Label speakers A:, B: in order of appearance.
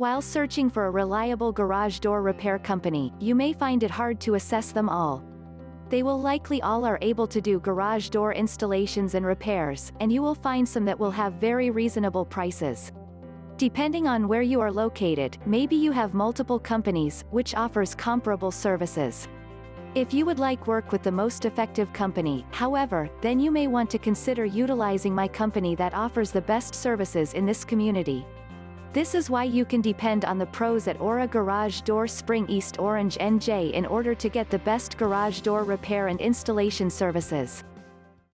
A: While searching for a reliable garage door repair company, you may find it hard to assess them all. They will likely all are able to do garage door installations and repairs, and you will find some that will have very reasonable prices. Depending on where you are located, maybe you have multiple companies, which offers comparable services. If you would like work with the most effective company, however, then you may want to consider utilizing my company that offers the best services in this community. This is why you can depend on the pros at Aura Garage Door Spring East Orange NJ in order to get the best garage door repair and installation services.